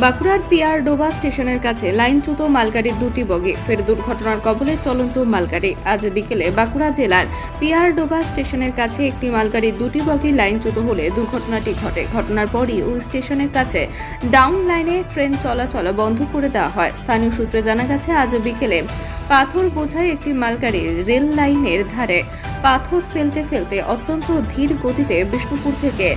বাঁকুড়ার পিয়ারডোবা স্টেশনের কাছে লাইনচ্যুত মালগাড়ির দুটি বগি, ফের দুর্ঘটনার কবলে চলন্ত মালগাড়ি। আজ বিকেলে বাঁকুড়া জেলার পিয়ারডোবা স্টেশনের কাছে একটি মালগাড়ির দুটি বগি লাইনচ্যুত হলে দুর্ঘটনাটি ঘটে। ঘটনার পরই ওই স্টেশনের কাছে ডাউন লাইনে ট্রেন চলাচল বন্ধ করে দেওয়া হয়। স্থানীয় সূত্রে জানা গেছে, আজ বিকেলে পাথর বোঝাই একটি মালগাড়ি রেল লাইনের ধারে পাথর ফেলতে ফেলতে অত্যন্ত ধীর গতিতে বিষ্ণুপুর থেকে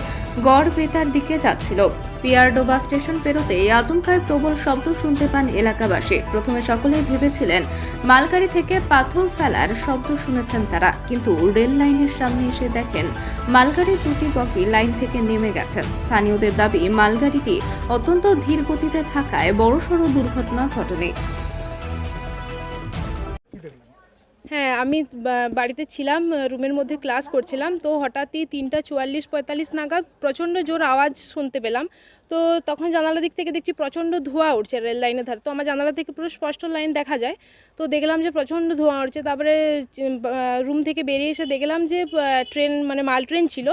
গড়বেতার দিকে যাচ্ছিল। পিয়ারডোবা স্টেশন পেরোতেই আচমকায় প্রবল শব্দ শুনতে পান এলাকাবাসী। প্রথমে সকলেই ভেবেছিলেন মালগাড়ি থেকে পাথর ফেলার শব্দ শুনেছেন তারা, কিন্তু রেল লাইনের সামনে এসে দেখেন মালগাড়ির দুটি বগি লাইন থেকে নেমে গেছেন। স্থানীয়দের দাবি, মালগাড়িটি অত্যন্ত ধীর গতিতে থাকায় বড়সড় দুর্ঘটনা ঘটেনি। হ্যাঁ, আমি বাড়িতে ছিলাম, রুমের মধ্যে ক্লাস করছিলাম। তো হঠাৎই 3:44-45 নাগাদ প্রচণ্ড জোর আওয়াজ শুনতে পেলাম। তো তখন জানালা দিক থেকে দেখছি প্রচণ্ড ধোঁয়া উঠছে রেল লাইনের ধারে। তো আমার জানালা থেকে পুরো স্পষ্ট লাইন দেখা যায়। তো দেখলাম যে প্রচণ্ড ধোঁয়া উঠছে। তারপরে রুম থেকে বেরিয়ে এসে দেখলাম যে ট্রেন, মানে মাল ট্রেন ছিল,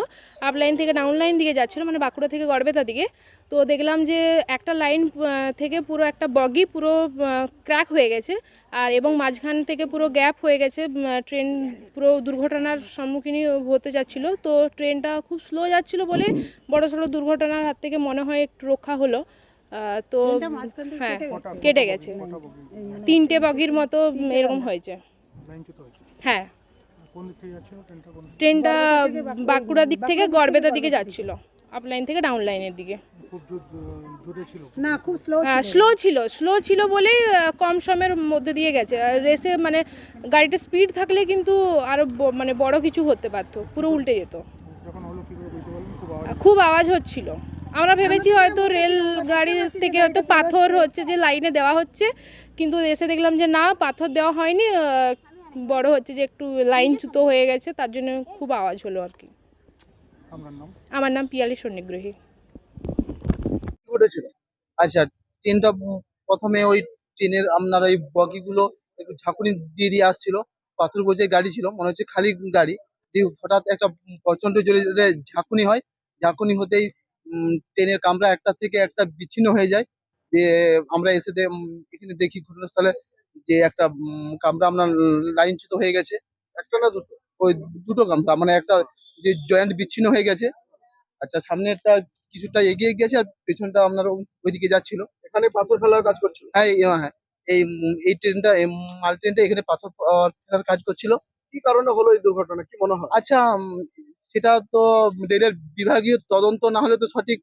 আপ লাইন থেকে ডাউন লাইন দিকে যাচ্ছিলো, মানে বাঁকুড়া থেকে গড়বেতা দিকে। তো দেখলাম যে একটা লাইন থেকে পুরো একটা বগি পুরো ক্র্যাক হয়ে গেছে, আর এবং মাঝখান থেকে পুরো গ্যাপ হয়ে গেছে। ট্রেন পুরো দুর্ঘটনার সম্মুখীন হতে যাচ্ছিল। তো ট্রেনটা খুব স্লো যাচ্ছিল বলে বড়সড় দুর্ঘটনার হাত থেকে মনে হয় একটু রক্ষা হলো। তো হ্যাঁ, কেটে গেছে। 3টে বগির মতো এরকম হয়েছে। হ্যাঁ, ট্রেনটা বাঁকুড়ার দিক থেকে গড়বেতার দিকে যাচ্ছিল, আপ লাইন থেকে ডাউন লাইনের দিকে। খুব স্লো ছিল বলেই কম সময়ের মধ্যে দিয়ে গেছে। আর রেসে মানে গাড়িটা স্পিড থাকলে কিন্তু আরো মানে বড় কিছু হতে পারতো, পুরো উল্টে যেত। খুব আওয়াজ হচ্ছিল। আমরা ভেবেছি হয়তো রেল গাড়ি থেকে হয়তো পাথর হচ্ছে যে লাইনে দেওয়া হচ্ছে, কিন্তু এসে দেখলাম যে না, পাথর দেওয়া হয়নি। বড় হচ্ছে যে একটু লাইনচ্যুত হয়ে গেছে, তার জন্য খুব আওয়াজ হলো আর কি। আমার নাম পিয়ালি সন্নিগ্রহী। ঘটেছিল। আচ্ছা, ট্রেনটা প্রথমে ওই ট্রেনের আপনার ওই বগিগুলো একটু ঝাঁকুনি দিয়ে দিয়ে আসছিল। পাথর বোঝাই গাড়ি ছিল, মনে হচ্ছে খালি গাড়ি। দিয়ে হঠাৎ একটা প্রচন্ড জোরে জোরে ঝাঁকুনি হয়। ঝাঁকুনি হতেই ট্রেনের কামরা একটা থেকে একটা বিচ্ছিন্ন হয়ে যায়। দিয়ে আমরা এসে এখানে দেখি ঘটনাস্থলে যে একটা কামরা আপনার লাইনচ্যুত হয়ে গেছে। একটা না দুটো, ওই দুটো কামরা, মানে একটা যে জয়েন্ট বিচ্ছিন্ন হয়ে গেছে। আচ্ছা, সামনেরটা কিছুটা এগিয়ে গেছে আর পেছনটা আপনার ওইদিকে যাচ্ছিল। এখানে পাথর ফেলার কাজ করছিল। হ্যাঁ, হ্যাঁ, এই ট্রেনটা, এই মাল ট্রেনটা এখানে পাথর ফেলার কাজ করছিল। কি কারণে হলো এই দুর্ঘটনা, কি মনে হয়? আচ্ছা, সেটা তো রেলের বিভাগীয় তদন্ত না হলে তো সঠিক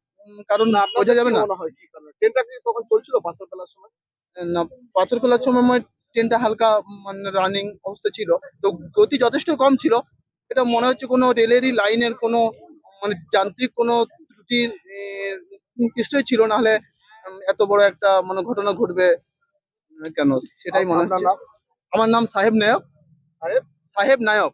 কারণ বোঝা যাবে না। মনে হয় কি কারণে ট্রেনটা কি তখন চলছিল পাথর ফেলার সময়? না, পাথর ফেলার সময় ট্রেনটা হালকা মানে রানিং অবস্থা ছিল, তো গতি যথেষ্ট কম ছিল। এটা মনে হচ্ছে কোনো রেলেরই লাইনের কোনো মানে যান্ত্রিক কোনো ত্রুটির নিশ্চয়ই ছিল, না হলে এত বড় একটা মানে ঘটনা ঘটবে কেন, সেটাই মনে হচ্ছে। আমার নাম সাহেব নায়ক। সাহেব নায়ক।